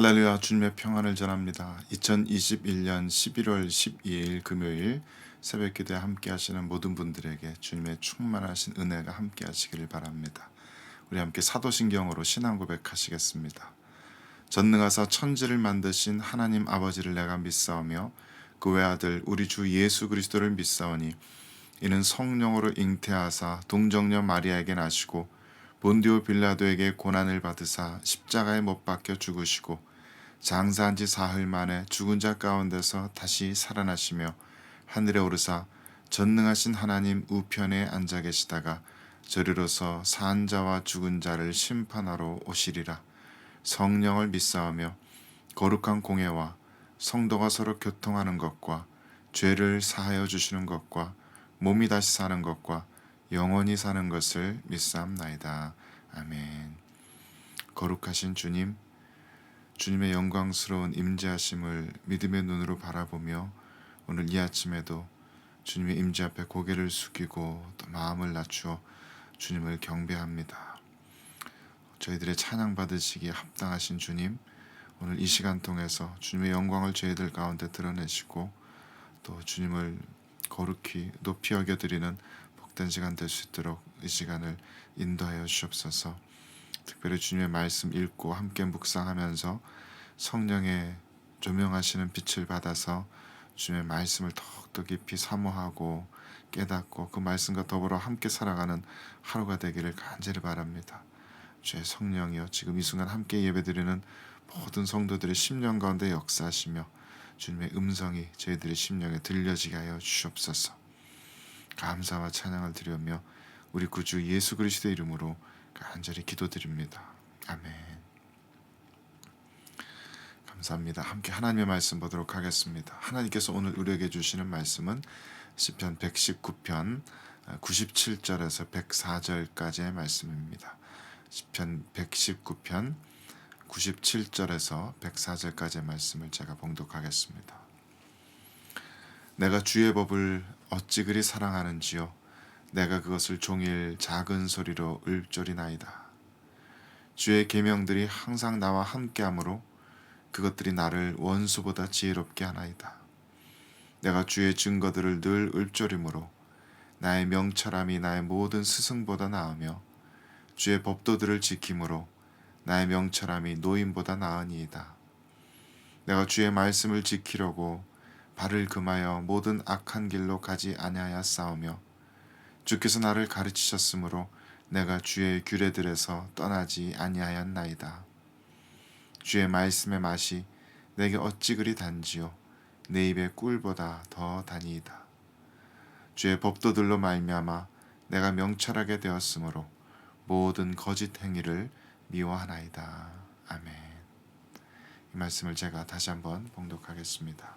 할렐루야. 주님의 평안을 전합니다. 2021년 11월 12일 금요일 새벽 기도에 함께 하시는 모든 분들에게 주님의 충만하신 은혜가 함께 하시기를 바랍니다. 우리 함께 사도신경으로 신앙 고백하시겠습니다. 전능하사 천지를 만드신 하나님 아버지를 내가 믿사오며 그 외아들 우리 주 예수 그리스도를 믿사오니 이는 성령으로 잉태하사 동정녀 마리아에게 나시고 본디오 빌라도에게 고난을 받으사 십자가에 못 박혀 죽으시고 장사한 지 사흘 만에 죽은 자 가운데서 다시 살아나시며 하늘에 오르사 전능하신 하나님 우편에 앉아 계시다가 저리로서 산 자와 죽은 자를 심판하러 오시리라. 성령을 믿사오며 거룩한 공예와 성도가 서로 교통하는 것과 죄를 사하여 주시는 것과 몸이 다시 사는 것과 영원히 사는 것을 믿사옵나이다. 아멘. 거룩하신 주님, 주님의 영광스러운 임재하심을 믿음의 눈으로 바라보며 오늘 이 아침에도 주님의 임재 앞에 고개를 숙이고 또 마음을 낮추어 주님을 경배합니다. 저희들의 찬양 받으시기에 합당하신 주님, 오늘 이 시간 통해서 주님의 영광을 저희들 가운데 드러내시고 또 주님을 거룩히 높이 여겨드리는 복된 시간 될 수 있도록 이 시간을 인도하여 주옵소서. 특별히 주님의 말씀 읽고 함께 묵상하면서 성령의 조명하시는 빛을 받아서 주님의 말씀을 더욱더 깊이 사모하고 깨닫고 그 말씀과 더불어 함께 살아가는 하루가 되기를 간절히 바랍니다. 주의 성령이여 지금 이 순간 함께 예배드리는 모든 성도들의 심령 가운데 역사하시며 주님의 음성이 저희들의 심령에 들려지게 하여 주옵소서. 감사와 찬양을 드리며 우리 구주 예수 그리스도의 이름으로 간절히 기도드립니다. 아멘. 감사합니다. 함께 하나님의 말씀 보도록 하겠습니다. 하나님께서 오늘 우리에게 주시는 말씀은 시편 119편 97절에서 104절까지의 말씀입니다. 시편 119편 97절에서 104절까지의 말씀을 제가 봉독하겠습니다. 내가 주의 법을 어찌 그리 사랑하는지요. 내가 그것을 종일 작은 소리로 읊조리나이다. 주의 계명들이 항상 나와 함께하므로 그것들이 나를 원수보다 지혜롭게 하나이다. 내가 주의 증거들을 늘 읊조리므로 나의 명철함이 나의 모든 스승보다 나으며 주의 법도들을 지킴으로 나의 명철함이 노인보다 나으니이다. 내가 주의 말씀을 지키려고 발을 금하여 모든 악한 길로 가지 아니하였사오며 주께서 나를 가르치셨으므로 내가 주의 규례들에서 떠나지 아니하였나이다. 주의 말씀의 맛이 내게 어찌 그리 단지요 내 입의 꿀보다 더 다니이다. 주의 법도들로 말미암아 내가 명철하게 되었으므로 모든 거짓 행위를 미워하나이다. 아멘. 이 말씀을 제가 다시 한번 봉독하겠습니다.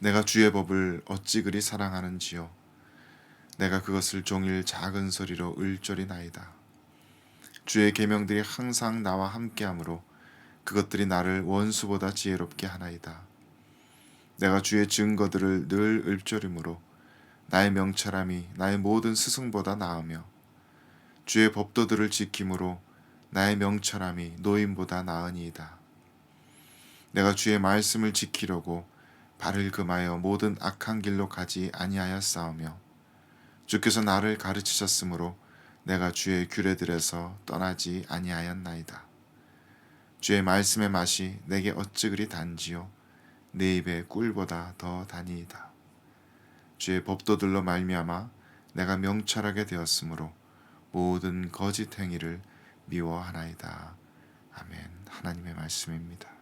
내가 주의 법을 어찌 그리 사랑하는지요. 내가 그것을 종일 작은 소리로 읊조리나이다. 주의 계명들이 항상 나와 함께하므로 그것들이 나를 원수보다 지혜롭게 하나이다. 내가 주의 증거들을 늘 읊조리므로 나의 명철함이 나의 모든 스승보다 나으며 주의 법도들을 지킴으로 나의 명철함이 노인보다 나으니이다. 내가 주의 말씀을 지키려고 발을 금하여 모든 악한 길로 가지 아니하였사오며 주께서 나를 가르치셨으므로 내가 주의 규례들에서 떠나지 아니하였나이다. 주의 말씀의 맛이 내게 어찌 그리 단지요 내 입의 꿀보다 더 다니이다. 주의 법도들로 말미암아 내가 명철하게 되었으므로 모든 거짓 행위를 미워하나이다. 아멘. 하나님의 말씀입니다.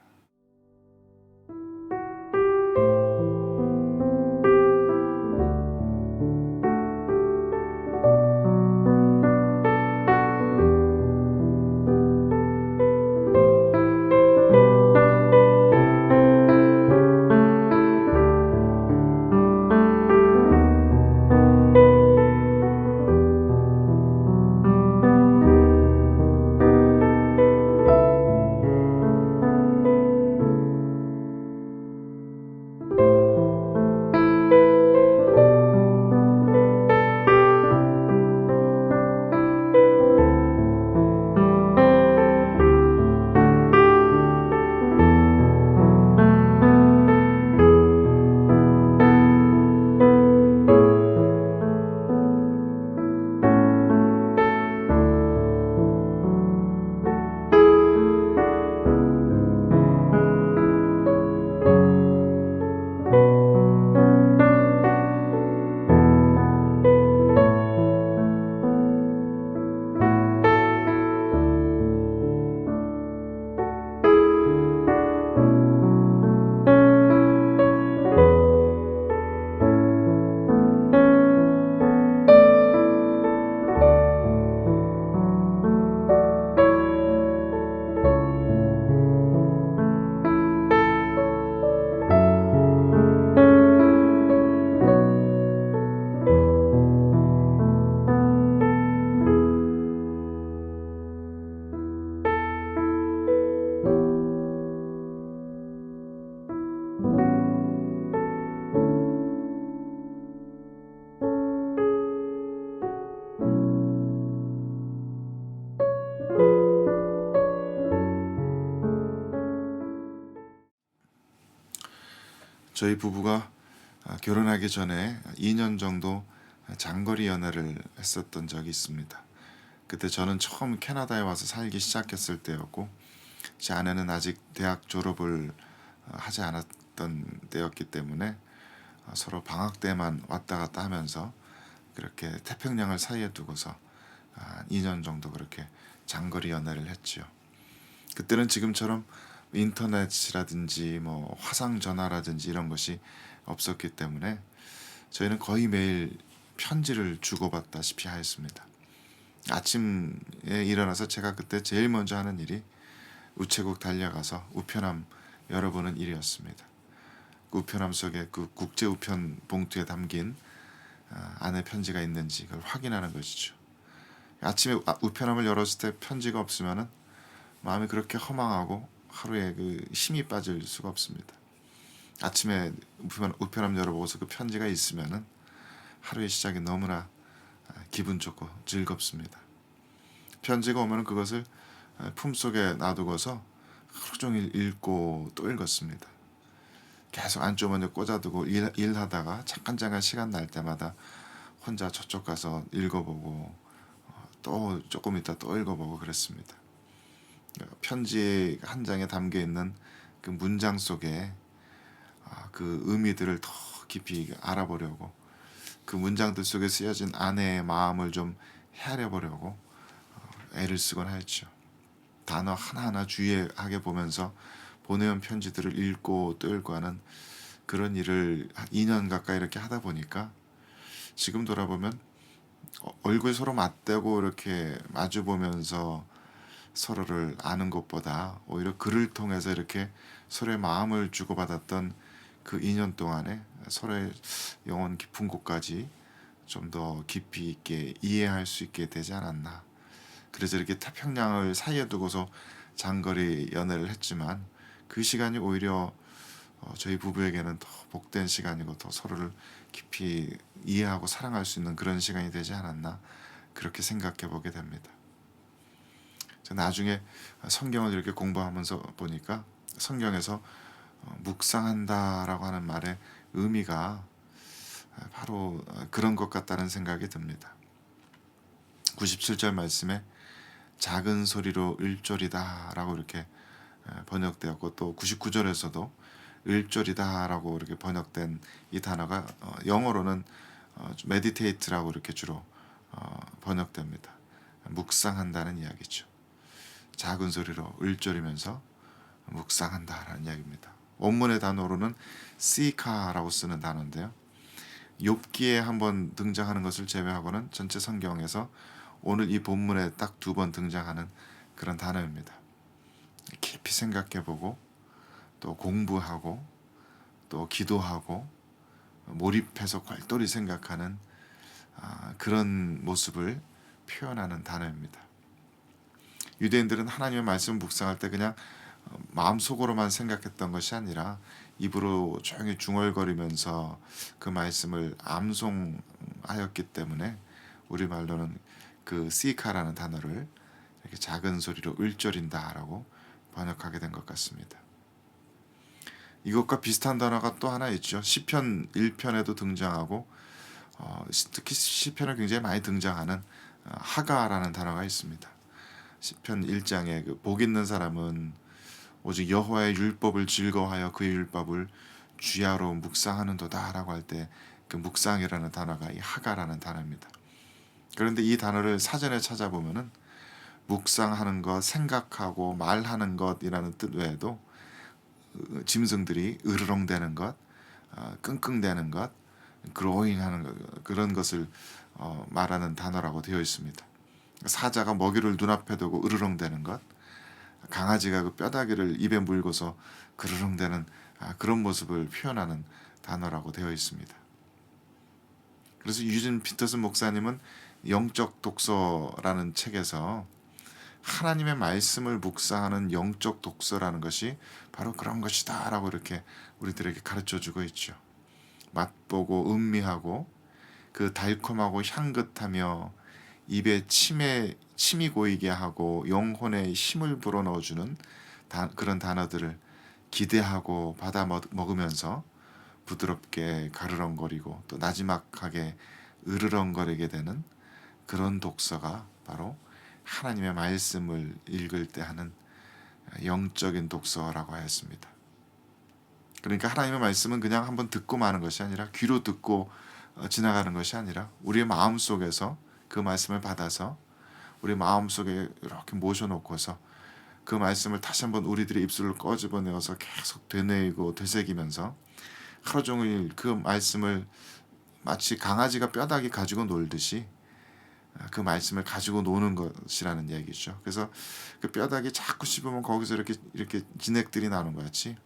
저희 부부가 결혼하기 전에 2년 정도 장거리 연애를 했었던 적이 있습니다. 그때 저는 처음 캐나다에 와서 살기 시작했을 때였고 제 아내는 아직 대학 졸업을 하지 않았던 때였기 때문에 서로 방학 때만 왔다 갔다 하면서 그렇게 태평양을 사이에 두고서 2년 정도 그렇게 장거리 연애를 했지요. 그때는 지금처럼 인터넷이라든지 뭐 화상 전화라든지 이런 것이 없었기 때문에 저희는 거의 매일 편지를 주고받다시피 하였습니다. 아침에 일어나서 제가 그때 제일 먼저 하는 일이 우체국 달려가서 우편함 열어보는 일이었습니다. 그 우편함 속에 그 국제 우편 봉투에 담긴 안에 편지가 있는지 그걸 확인하는 것이죠. 아침에 우편함을 열었을 때 편지가 없으면은 마음이 그렇게 허망하고 하루에 그 힘이 빠질 수가 없습니다. 아침에 우편함 열어보고서 그 편지가 있으면은 하루의 시작이 너무나 기분 좋고 즐겁습니다. 편지가 오면 그것을 품속에 놔두고서 하루 종일 읽고 또 읽었습니다. 계속 안주머니에 꽂아두고 일하다가 잠깐 시간 날 때마다 혼자 저쪽 가서 읽어보고 또 조금 있다 또 읽어보고 그랬습니다. 편지 한 장에 담겨 있는 그 문장 속에 그 의미들을 더 깊이 알아보려고 그 문장들 속에 쓰여진 아내의 마음을 좀 헤아려 보려고 애를 쓰곤 하였죠. 단어 하나하나 주의하게 보면서 보내온 편지들을 읽고 또 읽고 하는 그런 일을 2년 가까이 이렇게 하다 보니까 지금 돌아보면 얼굴 서로 맞대고 이렇게 마주 보면서 서로를 아는 것보다 오히려 글을 통해서 이렇게 서로의 마음을 주고받았던 그 2년 동안에 서로의 영혼 깊은 곳까지 좀 더 깊이 있게 이해할 수 있게 되지 않았나. 그래서 이렇게 태평양을 사이에 두고서 장거리 연애를 했지만 그 시간이 오히려 저희 부부에게는 더 복된 시간이고 더 서로를 깊이 이해하고 사랑할 수 있는 그런 시간이 되지 않았나 그렇게 생각해 보게 됩니다. 나중에 성경을 이렇게 공부하면서 보니까 성경에서 묵상한다라고 하는 말의 의미가 바로 그런 것 같다는 생각이 듭니다. 97절 말씀에 작은 소리로 을조리다 라고 이렇게 번역되었고 또 99절에서도 을조리다 라고 이렇게 번역된 이 단어가 영어로는 meditate라고 이렇게 주로 번역됩니다. 묵상한다는 이야기죠. 작은 소리로 을조리면서 묵상한다라는 이야기입니다. 원문의 단어로는 시카라고 쓰는 단어인데요. 욥기에 한번 등장하는 것을 제외하고는 전체 성경에서 오늘 이 본문에 딱 2번 등장하는 그런 단어입니다. 깊이 생각해보고 또 공부하고 또 기도하고 몰입해서 골똘히 생각하는 그런 모습을 표현하는 단어입니다. 유대인들은 하나님의 말씀을 묵상할 때 그냥 마음속으로만 생각했던 것이 아니라 입으로 조용히 중얼거리면서 그 말씀을 암송하였기 때문에 우리말로는 그 시카라는 단어를 이렇게 작은 소리로 을조린다라고 번역하게 된 것 같습니다. 이것과 비슷한 단어가 또 하나 있죠. 시편 1편에도 등장하고 특히 시편에 굉장히 많이 등장하는 하가라는 단어가 있습니다. 시편 1장에 그 복 있는 사람은 오직 여호와의 율법을 즐거워하여 그의 율법을 주야로 묵상하는도다라고 할 때 그 묵상이라는 단어가 이 하가라는 단어입니다. 그런데 이 단어를 사전에 찾아보면은 묵상하는 것, 생각하고 말하는 것이라는 뜻 외에도 짐승들이 으르렁대는 것, 끙끙대는 것, 그로잉하는 것, 그런 것을 말하는 단어라고 되어 있습니다. 사자가 먹이를 눈앞에 두고 으르렁대는 것, 강아지가 그 뼈다귀를 입에 물고서 그르렁대는 그런 모습을 표현하는 단어라고 되어 있습니다. 그래서 유진 피터슨 목사님은 영적 독서라는 책에서 하나님의 말씀을 묵상하는 영적 독서라는 것이 바로 그런 것이다 라고 이렇게 우리들에게 가르쳐주고 있죠. 맛보고 음미하고 그 달콤하고 향긋하며 입에 침이 고이게 하고 영혼에 힘을 불어넣어주는 그런 단어들을 기대하고 받아 먹으면서 부드럽게 가르렁거리고 또 나지막하게 으르렁거리게 되는 그런 독서가 바로 하나님의 말씀을 읽을 때 하는 영적인 독서라고 하였습니다. 그러니까 하나님의 말씀은 그냥 한번 듣고 마는 것이 아니라 귀로 듣고 지나가는 것이 아니라 우리의 마음속에서 그 말씀을 받아서 우리 마음속에 이렇게 모셔놓고서 그 말씀을 다시 한번 우리들의 입술을 꺼집어내어서 계속 되뇌이고 되새기면서 하루 종일 그 말씀을 마치 강아지가 뼈다귀 가지고 놀듯이 그 말씀을 가지고 노는 것이라는 얘기죠. 그래서 그 뼈다귀 자꾸 씹으면 거기서 이렇게 진액들이 나오는 것 같이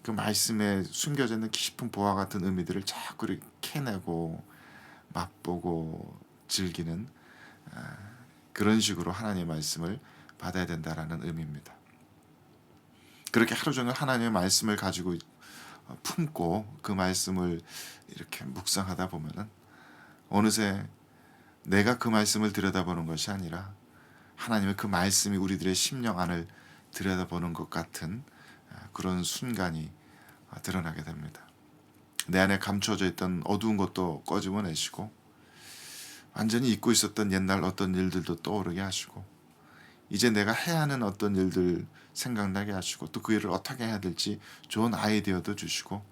그 말씀에 숨겨져 있는 깊은 보화 같은 의미들을 자꾸 이렇게 캐내고 맛보고 즐기는 그런 식으로 하나님의 말씀을 받아야 된다라는 의미입니다. 그렇게 하루 종일 하나님의 말씀을 가지고 품고 그 말씀을 이렇게 묵상하다 보면은 어느새 내가 그 말씀을 들여다보는 것이 아니라 하나님의 그 말씀이 우리들의 심령 안을 들여다보는 것 같은 그런 순간이 드러나게 됩니다. 내 안에 감춰져 있던 어두운 것도 꺼집어내시고 완전히 잊고 있었던 옛날 어떤 일들도 떠오르게 하시고 이제 내가 해야 하는 어떤 일들 생각나게 하시고 또 그 일을 어떻게 해야 될지 좋은 아이디어도 주시고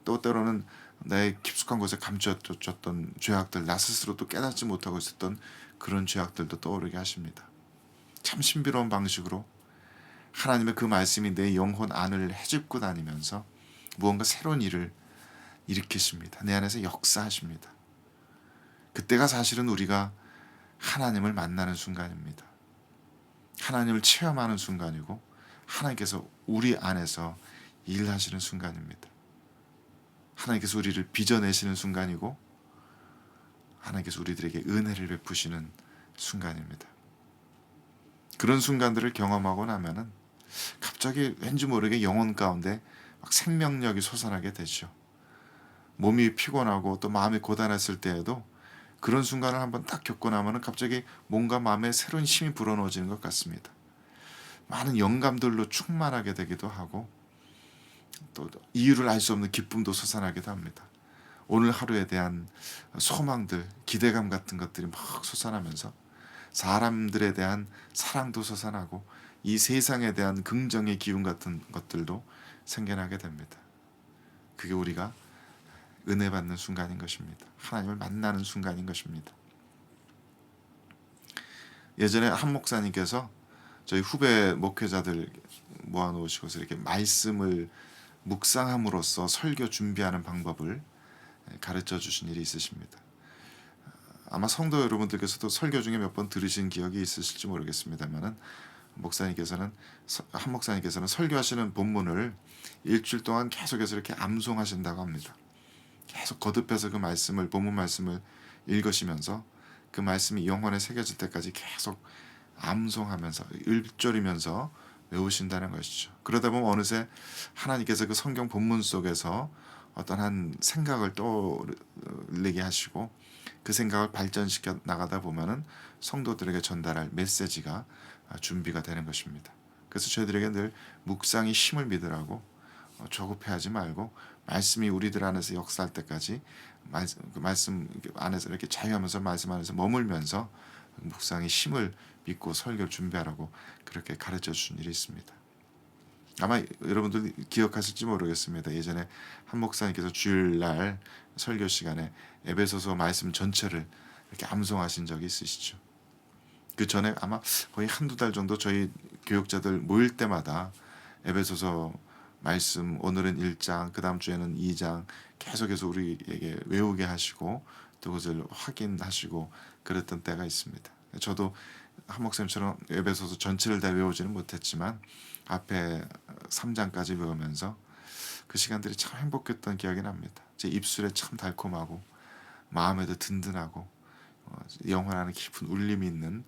또 때로는 내 깊숙한 곳에 감춰졌던 죄악들 나 스스로도 깨닫지 못하고 있었던 그런 죄악들도 떠오르게 하십니다. 참 신비로운 방식으로 하나님의 그 말씀이 내 영혼 안을 헤집고 다니면서 무언가 새로운 일을 일으키십니다. 내 안에서 역사하십니다. 그때가 사실은 우리가 하나님을 만나는 순간입니다. 하나님을 체험하는 순간이고 하나님께서 우리 안에서 일하시는 순간입니다. 하나님께서 우리를 빚어내시는 순간이고 하나님께서 우리들에게 은혜를 베푸시는 순간입니다. 그런 순간들을 경험하고 나면은 갑자기 왠지 모르게 영혼 가운데 막 생명력이 솟아나게 되죠. 몸이 피곤하고 또 마음이 고단했을 때에도 그런 순간을 한번 딱 겪고 나면은 갑자기 뭔가 마음에 새로운 힘이 불어넣어지는 것 같습니다. 많은 영감들로 충만하게 되기도 하고 또 이유를 알 수 없는 기쁨도 솟아나기도 합니다. 오늘 하루에 대한 소망들, 기대감 같은 것들이 막 솟아나면서 사람들에 대한 사랑도 솟아나고 이 세상에 대한 긍정의 기운 같은 것들도 생겨나게 됩니다. 그게 우리가 은혜 받는 순간인 것입니다. 하나님을 만나는 순간인 것입니다. 예전에 한 목사님께서 저희 후배 목회자들 모아놓으시고서 이렇게 말씀을 묵상함으로써 설교 준비하는 방법을 가르쳐 주신 일이 있으십니다. 아마 성도 여러분들께서도 설교 중에 몇 번 들으신 기억이 있으실지 모르겠습니다만은 한 목사님께서는 설교하시는 본문을 일주일 동안 계속해서 이렇게 암송하신다고 합니다. 계속 거듭해서 그 말씀을 본문 말씀을 읽으시면서 그 말씀이 영혼에 새겨질 때까지 계속 암송하면서 읊조리면서 외우신다는 것이죠. 그러다 보면 어느새 하나님께서 그 성경 본문 속에서 어떤 한 생각을 떠올리게 하시고 그 생각을 발전시켜 나가다 보면은 성도들에게 전달할 메시지가 준비가 되는 것입니다. 그래서 저희들에게 늘 묵상이 힘을 믿으라고 조급해하지 말고 말씀이 우리들 안에서 역사할 때까지 그 말씀 안에서 이렇게 자유하면서 말씀 안에서 머물면서 묵상의 힘을 믿고 설교를 준비하라고 그렇게 가르쳐 주신 일이 있습니다. 아마 여러분들 기억하실지 모르겠습니다. 예전에 한 목사님께서 주일날 설교 시간에 에베소서 말씀 전체를 이렇게 암송하신 적이 있으시죠. 그 전에 아마 거의 한두 달 정도 저희 교육자들 모일 때마다 에베소서 말씀 오늘은 1장 그 다음 주에는 2장 계속해서 우리에게 외우게 하시고 또 그것을 확인하시고 그랬던 때가 있습니다. 저도 한 목사님처럼 에베소서 전체를 다 외우지는 못했지만 앞에 3장까지 외우면서 그 시간들이 참 행복했던 기억이 납니다. 제 입술에 참 달콤하고 마음에도 든든하고 영혼 안에 깊은 울림이 있는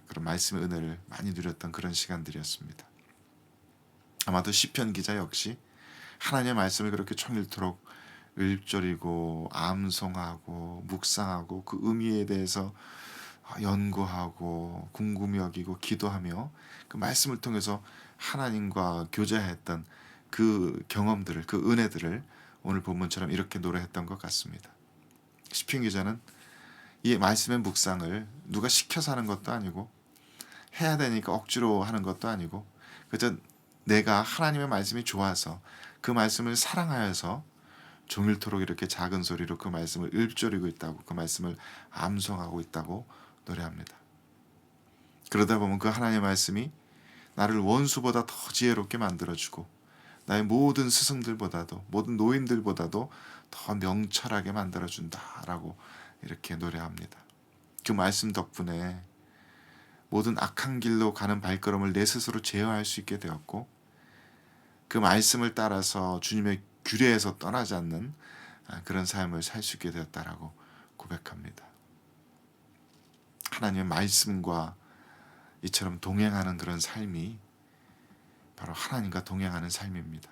그런 말씀의 은혜를 많이 누렸던 그런 시간들이었습니다. 아마도 시편 기자 역시 하나님의 말씀을 그렇게 총일토록 읊조리고 암송하고 묵상하고 그 의미에 대해서 연구하고 궁금히 여기고 기도하며 그 말씀을 통해서 하나님과 교제했던 그 경험들을, 그 은혜들을 오늘 본문처럼 이렇게 노래했던 것 같습니다. 시편 기자는 이 말씀의 묵상을 누가 시켜서 하는 것도 아니고 해야 되니까 억지로 하는 것도 아니고 그저 내가 하나님의 말씀이 좋아서 그 말씀을 사랑하여서 종일토록 이렇게 작은 소리로 그 말씀을 읊조리고 있다고, 그 말씀을 암송하고 있다고 노래합니다. 그러다 보면 그 하나님의 말씀이 나를 원수보다 더 지혜롭게 만들어주고 나의 모든 스승들보다도, 모든 노인들보다도 더 명철하게 만들어준다라고 이렇게 노래합니다. 그 말씀 덕분에 모든 악한 길로 가는 발걸음을 내 스스로 제어할 수 있게 되었고, 그 말씀을 따라서 주님의 규례에서 떠나지 않는 그런 삶을 살 수 있게 되었다라고 고백합니다. 하나님의 말씀과 이처럼 동행하는 그런 삶이 바로 하나님과 동행하는 삶입니다.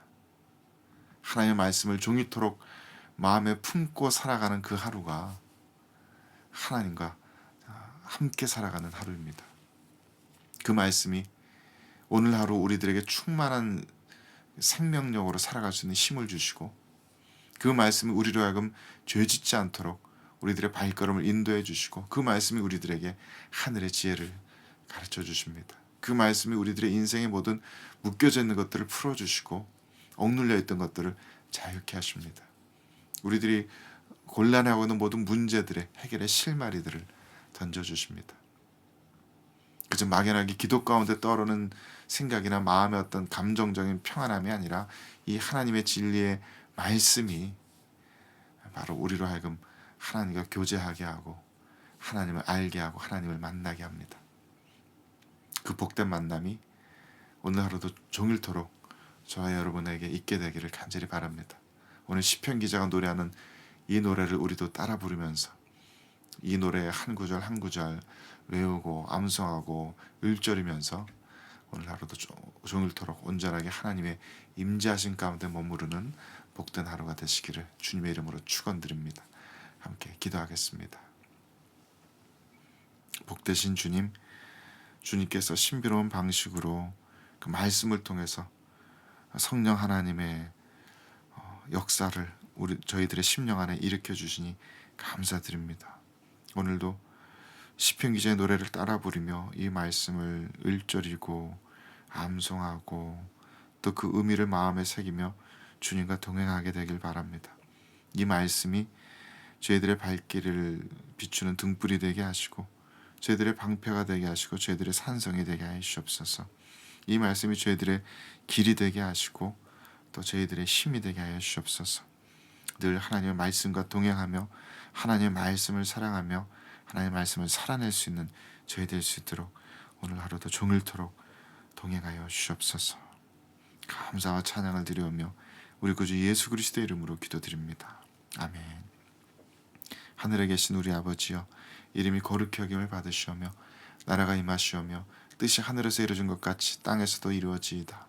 하나님의 말씀을 종이토록 마음에 품고 살아가는 그 하루가 하나님과 함께 살아가는 하루입니다. 그 말씀이 오늘 하루 우리들에게 충만한 생명력으로 살아갈 수 있는 힘을 주시고, 그 말씀이 우리로 하여금 죄짓지 않도록 우리들의 발걸음을 인도해 주시고, 그 말씀이 우리들에게 하늘의 지혜를 가르쳐 주십니다. 그 말씀이 우리들의 인생의 모든 묶여져 있는 것들을 풀어주시고 억눌려 있던 것들을 자유케 하십니다. 우리들이 곤란해하고 있는 모든 문제들의 해결의 실마리들을 던져주십니다. 그저 막연하게 기도 가운데 떠오르는 생각이나 마음의 어떤 감정적인 평안함이 아니라 이 하나님의 진리의 말씀이 바로 우리로 하여금 하나님과 교제하게 하고 하나님을 알게 하고 하나님을 만나게 합니다. 그 복된 만남이 오늘 하루도 종일토록 저와 여러분에게 있게 되기를 간절히 바랍니다. 오늘 시편 기자가 노래하는 이 노래를 우리도 따라 부르면서 이 노래의 한 구절 한 구절 외우고 암송하고 읊조리면서 오늘 하루도 종일토록 온전하게 하나님의 임재하신 가운데 머무르는 복된 하루가 되시기를 주님의 이름으로 축원드립니다. 함께 기도하겠습니다. 복되신 주님, 주님께서 신비로운 방식으로 그 말씀을 통해서 성령 하나님의 역사를 저희들의 심령 안에 일으켜 주시니 감사드립니다. 오늘도 시편 기자의 노래를 따라 부르며 이 말씀을 읊조리고 암송하고 또 그 의미를 마음에 새기며 주님과 동행하게 되길 바랍니다. 이 말씀이 저희들의 발길을 비추는 등불이 되게 하시고 저희들의 방패가 되게 하시고 저희들의 산성이 되게 하시옵소서. 이 말씀이 저희들의 길이 되게 하시고 또 저희들의 힘이 되게 하여 주옵소서. 늘 하나님의 말씀과 동행하며 하나님의 말씀을 사랑하며 하나님의 말씀을 살아낼 수 있는 저희 될 수 있도록 오늘 하루도 종일토록 동행하여 주옵소서. 감사와 찬양을 드리오며 우리 구주 예수 그리스도의 이름으로 기도드립니다. 아멘. 하늘에 계신 우리 아버지여, 이름이 거룩히 여김을 받으시오며 나라가 임하시오며 뜻이 하늘에서 이루어진 것 같이 땅에서도 이루어지이다.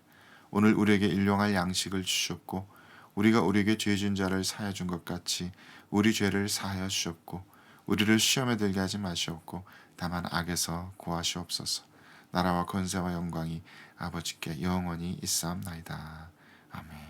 오늘 우리에게 일용할 양식을 주셨고 우리가 우리에게 죄진 자를 사하여 준 것 같이 우리 죄를 사하여 주셨고 우리를 시험에 들게 하지 마시옵고 다만 악에서 구하시옵소서. 나라와 권세와 영광이 아버지께 영원히 있사옵나이다. 아멘.